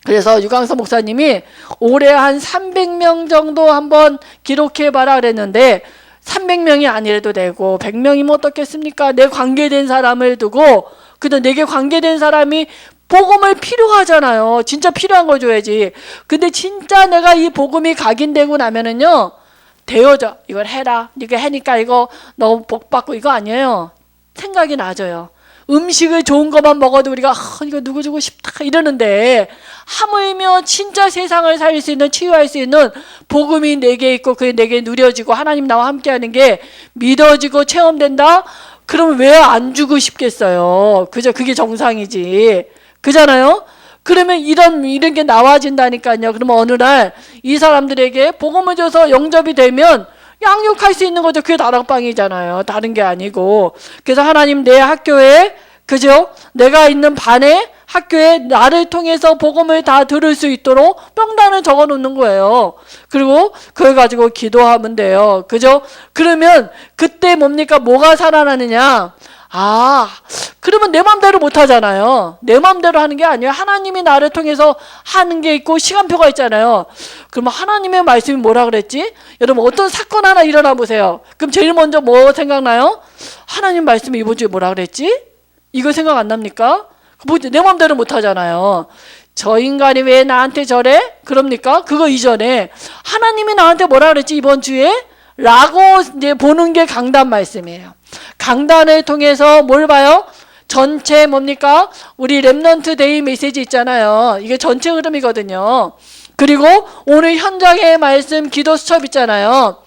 그래서 유광서 목사님이 올해 한 300명 정도 한번 기록해봐라 그랬는데 300명이 아니래도 되고 100명이면 어떻겠습니까? 내 관계된 사람을 두고 그래도 내게 관계된 사람이 복음을 필요하잖아요. 진짜 필요한 걸 줘야지. 근데 진짜 내가 이 복음이 각인되고 나면은요 되어져. 이걸 해라. 네가 하니까 이거 너 복 받고 이거 아니에요. 생각이 나져요. 음식을 좋은 것만 먹어도 우리가 이거 누구 주고 싶다 이러는데 하물며 진짜 세상을 살릴 수 있는 치유할 수 있는 복음이 내게 있고 그게 내게 누려지고 하나님 나와 함께하는 게 믿어지고 체험된다? 그러면 왜 안 주고 싶겠어요? 그죠? 그게 정상이지. 그잖아요? 그러면 이런 게 나와진다니까요. 그러면 어느 날 이 사람들에게 복음을 줘서 영접이 되면 양육할 수 있는 거죠. 그게 다락방이잖아요. 다른 게 아니고. 그래서 하나님 내 학교에 그죠? 내가 있는 반에 학교에 나를 통해서 복음을 다 들을 수 있도록 명단을 적어 놓는 거예요. 그리고 그걸 가지고 기도하면 돼요. 그죠? 그러면 그때 뭡니까? 뭐가 살아나느냐? 그러면 내 맘대로 못 하잖아요. 내 맘대로 하는 게 아니에요. 하나님이 나를 통해서 하는 게 있고 시간표가 있잖아요. 그러면 하나님의 말씀이 뭐라 그랬지? 여러분 어떤 사건 하나 일어나 보세요. 그럼 제일 먼저 뭐 생각나요? 하나님 말씀이 이번 주에 뭐라 그랬지? 이거 생각 안 납니까? 내 맘대로 못 하잖아요. 저 인간이 왜 나한테 저래? 그럽니까? 그거 이전에 하나님이 나한테 뭐라 그랬지 이번 주에? 라고 이제 보는 게 강단 말씀이에요. 강단을 통해서 뭘 봐요? 전체 뭡니까? 우리 렘넌트 데이 메시지 있잖아요. 이게 전체 흐름이거든요. 그리고 오늘 현장의 말씀 기도 수첩 있잖아요.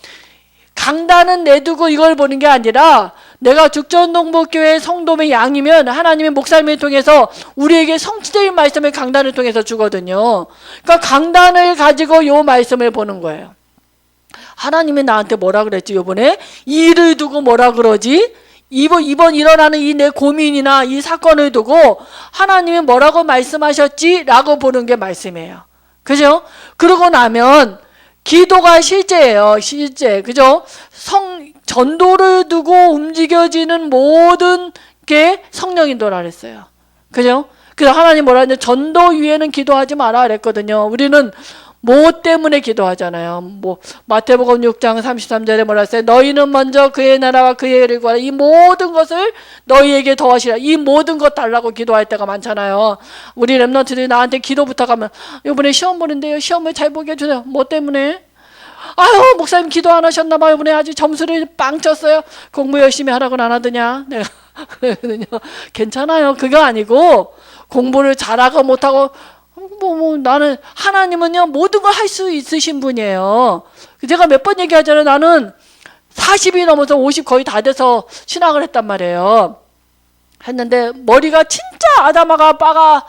강단은 내두고 이걸 보는 게 아니라 내가 죽전동복교회 성도의 양이면 하나님의 목사님을 통해서 우리에게 성취될 말씀을 강단을 통해서 주거든요. 그러니까 강단을 가지고 요 말씀을 보는 거예요. 하나님이 나한테 뭐라 그랬지 요번에? 일을 두고 뭐라 그러지? 이번 일어나는 이 내 고민이나 이 사건을 두고 하나님이 뭐라고 말씀하셨지? 라고 보는 게 말씀이에요. 그죠? 그러고 나면 기도가 실제예요. 실제. 그죠? 전도를 두고 움직여지는 모든 게 성령 인도라 그랬어요. 그죠? 그래서 하나님 뭐라 했냐? 전도 위에는 기도하지 마라 그랬거든요. 우리는 뭐 때문에 기도하잖아요. 마태복음 6장 33절에 뭐라 했어요? 너희는 먼저 그의 나라와 그의 의를 구하라. 이 모든 것을 너희에게 더하시라. 이 모든 것 달라고 기도할 때가 많잖아요. 우리 렘넌트들이 나한테 기도 부탁하면 이번에 시험 보는데요. 시험을 잘 보게 해주세요. 뭐 때문에? 아유 목사님 기도 안 하셨나 봐요. 이번에 아주 점수를 빵 쳤어요. 공부 열심히 하라고는 안 하더냐. 내가 그러거든요. 괜찮아요. 그거 아니고 공부를 잘하고 못하고 나는 하나님은요 모든 걸 할 수 있으신 분이에요. 제가 몇 번 얘기하잖아요. 나는 40이 넘어서 50 거의 다 돼서 신학을 했단 말이에요. 했는데 머리가 진짜 아담아가 바가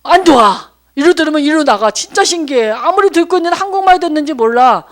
안 좋아. 이로 들으면 이로 나가. 진짜 신기해. 아무리 듣고 있는 한국말 듣는지 몰라.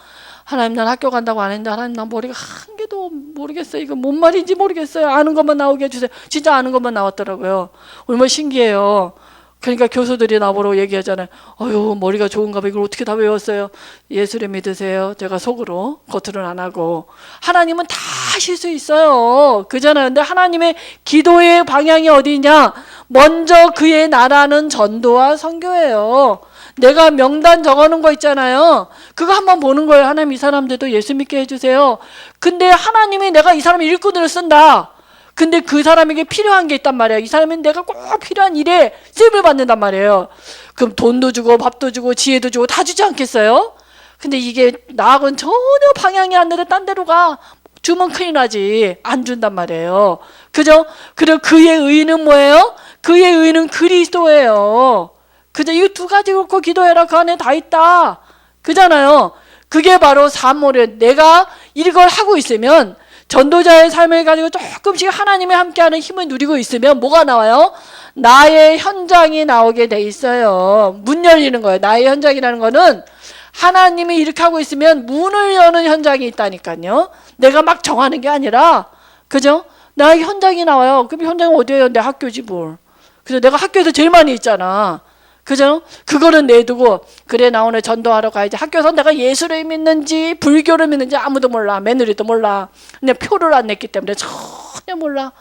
하나님 난 학교 간다고 안 했는데 하나님 난 머리가 한 개도 해도 모르겠어요. 이거 뭔 말인지 모르겠어요. 아는 것만 나오게 해주세요. 진짜 아는 것만 나왔더라고요. 얼마나 신기해요. 그러니까 교수들이 나보러 얘기하잖아요. 어휴, 머리가 좋은가 봐. 이걸 어떻게 다 외웠어요? 예수를 믿으세요. 제가 속으로, 겉으로는 안 하고. 하나님은 다 하실 수 있어요. 그잖아요. 근데 하나님의 기도의 방향이 어디냐? 먼저 그의 나라는 전도와 선교예요. 내가 명단 적어놓은 거 있잖아요. 그거 한번 보는 거예요. 하나님 이 사람들도 예수 믿게 해주세요. 근데 하나님이 내가 이 사람의 일꾼으로 쓴다. 근데 그 사람에게 필요한 게 있단 말이에요. 이 사람은 내가 꼭 필요한 일에 쓰임을 받는단 말이에요. 그럼 돈도 주고 밥도 주고 지혜도 주고 다 주지 않겠어요? 근데 이게 나하고는 전혀 방향이 안 되는 딴 데로 가. 주면 큰일 나지. 안 준단 말이에요. 그죠? 그리고 그의 의는 뭐예요? 그의 의는 그리스도예요. 그죠? 이 두 가지 놓고 기도해라. 그 안에 다 있다. 그잖아요. 그게 바로 사모를 내가 이걸 하고 있으면 전도자의 삶을 가지고 조금씩 하나님이 함께하는 힘을 누리고 있으면 뭐가 나와요? 나의 현장이 나오게 돼 있어요. 문 열리는 거예요. 나의 현장이라는 거는 하나님이 이렇게 하고 있으면 문을 여는 현장이 있다니까요. 내가 막 정하는 게 아니라, 그죠? 나의 현장이 나와요. 그럼 현장이 어디예요? 내 학교지 뭘. 그래서 내가 학교에서 제일 많이 있잖아. 그죠? 그거는 내두고 그래 나 오늘 전도하러 가야지. 학교에서 내가 예수를 믿는지 불교를 믿는지 아무도 몰라. 며느리도 몰라. 그냥 표를 안 냈기 때문에 전혀 몰라.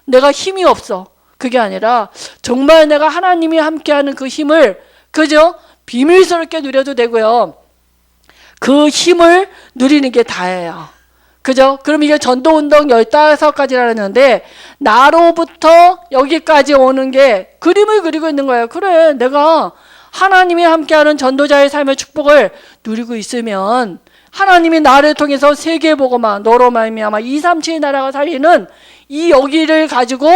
내가 힘이 없어. 그게 아니라 정말 내가 하나님이 함께하는 그 힘을, 그죠? 비밀스럽게 누려도 되고요. 그 힘을 누리는 게 다예요. 그죠? 그럼 이게 전도운동 15가지라는데 나로부터 여기까지 오는 게 그림을 그리고 있는 거예요. 그래, 내가 하나님이 함께하는 전도자의 삶의 축복을 누리고 있으면 하나님이 나를 통해서 세계보고마 너로 말미암아 2, 3, 7 나라가 살리는 이 여기를 가지고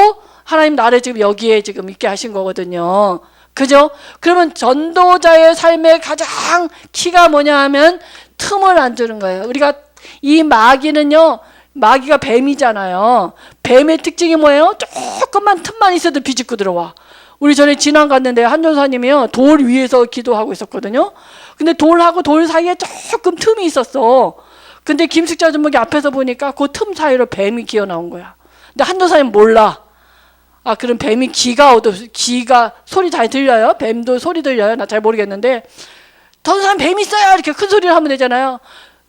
하나님 나를 지금 여기에 지금 있게 하신 거거든요. 그죠? 그러면 전도자의 삶의 가장 키가 뭐냐 하면 틈을 안 주는 거예요. 우리가 이 마귀는요, 마귀가 뱀이잖아요. 뱀의 특징이 뭐예요? 조금만 틈만 있어도 비집고 들어와. 우리 전에 진안 갔는데 한 전사님이요, 돌 위에서 기도하고 있었거든요. 근데 돌하고 돌 사이에 조금 틈이 있었어. 근데 김숙자 전목이 앞에서 보니까 그 틈 사이로 뱀이 기어 나온 거야. 근데 한 전사님 몰라. 아, 그럼 뱀이 기가 소리 잘 들려요? 뱀도 소리 들려요? 나 잘 모르겠는데 전사님 뱀 있어요! 이렇게 큰 소리를 하면 되잖아요.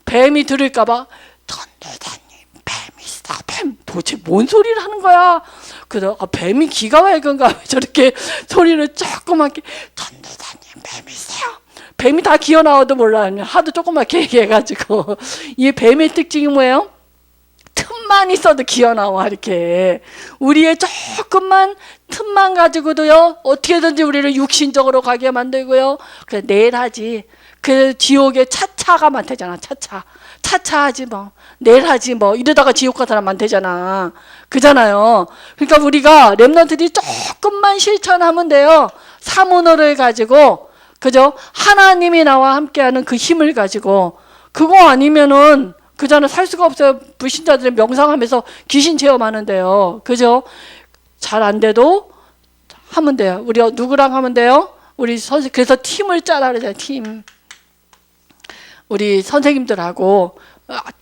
뱀이 들을까봐 전도사님 뱀 있어. 뱀 도대체 뭔 소리를 하는 거야? 그래서 뱀이 기가 맑은가 왜 저렇게 소리를 조그맣게 전도사님 뱀 있어요. 뱀이 다 기어 나와도 몰라. 하도 조그맣게 얘기해가지고. 이 뱀의 특징이 뭐예요? 틈만 있어도 기어 나와. 이렇게 우리의 조금만 틈만 가지고도요 어떻게든지 우리를 육신적으로 가게 만들고요. 그래 내일 하지. 그 지옥에 차차가 많대잖아. 차차 하지 뭐 내일 하지 뭐 이러다가 지옥 가 사람 많대잖아. 그잖아요. 그러니까 우리가 렘넌트들이 조금만 실천하면 돼요. 사문어를 가지고, 그죠? 하나님이 나와 함께하는 그 힘을 가지고. 그거 아니면은 그자는 살 수가 없어요. 불신자들은 명상하면서 귀신 체험하는데요. 그죠? 잘 안 돼도 하면 돼요. 우리 누구랑 하면 돼요? 우리 선생 그래서 팀을 짜라 그러잖아요. 팀. 우리 선생님들하고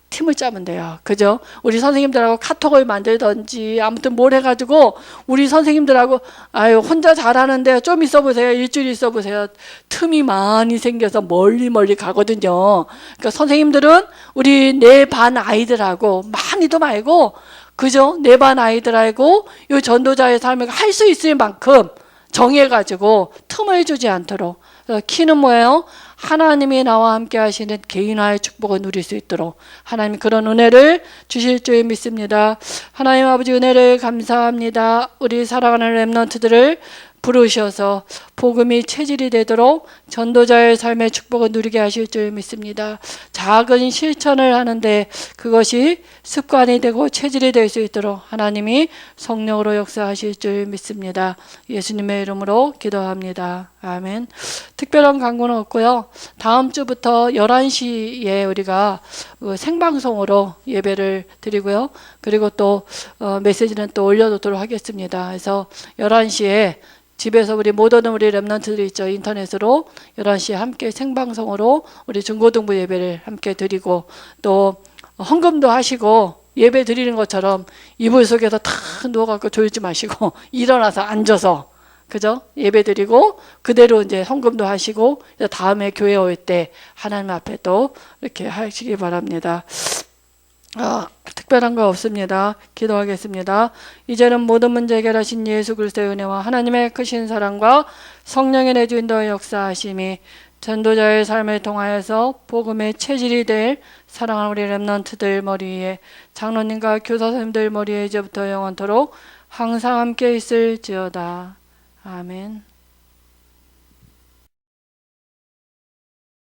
팀을 짜면 돼요. 그죠? 우리 선생님들하고 카톡을 만들든지 아무튼 뭘 해가지고 우리 선생님들하고 아유 혼자 잘하는데 좀 있어 보세요. 일주일 있어 보세요. 틈이 많이 생겨서 멀리 가거든요. 그러니까 선생님들은 우리 내 반 아이들하고 많이도 말고, 그죠? 내 반 아이들하고 이 전도자의 삶을 할 수 있을 만큼 정해가지고 틈을 주지 않도록. 키는 뭐예요? 하나님이 나와 함께 하시는 개인화의 축복을 누릴 수 있도록 하나님 그런 은혜를 주실 줄 믿습니다. 하나님 아버지 은혜를 감사합니다. 우리 사랑하는 렘넌트들을 부르셔서 복음이 체질이 되도록 전도자의 삶의 축복을 누리게 하실 줄 믿습니다. 작은 실천을 하는데 그것이 습관이 되고 체질이 될 수 있도록 하나님이 성령으로 역사하실 줄 믿습니다. 예수님의 이름으로 기도합니다. 아멘. 특별한 광고는 없고요. 다음 주부터 11시에 우리가 생방송으로 예배를 드리고요. 그리고 또 메시지는 또 올려놓도록 하겠습니다. 그래서 11시에 집에서 우리 못 오는 우리 렘넌트들 있죠. 인터넷으로 11시에 함께 생방송으로 우리 중고등부 예배를 함께 드리고 또 헌금도 하시고 예배 드리는 것처럼 이불 속에서 탁 누워갖고 졸지 마시고 일어나서 앉아서 그죠? 예배 드리고 그대로 이제 헌금도 하시고 다음에 교회 올 때 하나님 앞에 또 이렇게 하시기 바랍니다. 특별한 거 없습니다. 기도하겠습니다. 이제는 모든 문제 해결하신 예수 그리스도의 은혜와 하나님의 크신 사랑과 성령의 내주인도의 역사하심이 전도자의 삶을 통하여서 복음의 체질이 될 사랑하는 우리 렘넌트들 머리 위에 장로님과 교사 선생님들 머리에 이제부터 영원토록 항상 함께 있을지어다. 아멘.